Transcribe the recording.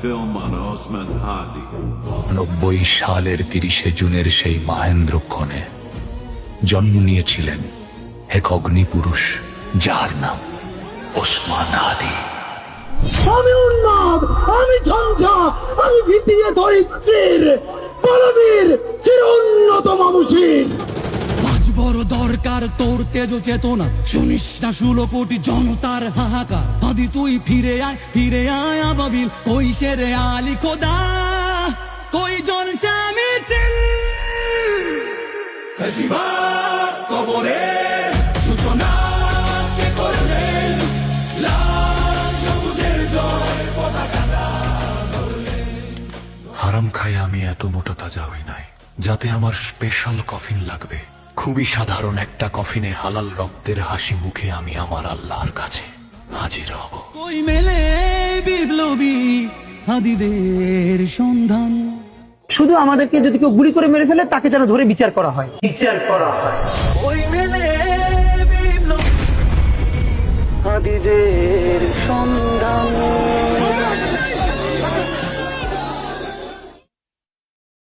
film on Osman Hadi. 90 সালের 30শে জুনের সেই মহেন্দ্রক্ষণে জন্ম নিয়েছিলেন এক অগ্নিপুরুষ যার নাম ওসমান হাদি। আমি উন্মাদ, আমি ঝঞ্ঝা, আমি ভিতিয়ে ধরিত্রীর বলবীর চির উন্নত মামুষীর। আজ বড় দরকার তোর তেজ চেতনা, শুনিস না 16 কোটি জনতার হাহাকার। আদি তুই ফিরে আয় আবাবিল, কই শেরে আলী খোদা, কই জন স্বামী চিল। ফেসিবাদ কবরের সূচনা কে করলেন, লাল সবুজের জয় পতাকাটা ধরলেন। হারাম খাই আমি এত মোটা তাজা হই নাই যাতে আমার স্পেশাল কফিন লাগবে। খুবই সাধারণ একটা কফিনে হালাল রক্তের হাসি মুখে আমি আমার আল্লাহর কাছে হাজির হব। কই মেলে বিপ্লবী হাদিদের সন্ধান। শুধু আমাদেরকে যদি কেউ গুলি করে মেরে ফেলে তাকে যেন ধরে বিচার করা হয়। কই মেলে বিপ্লবী হাদিদের সন্ধান।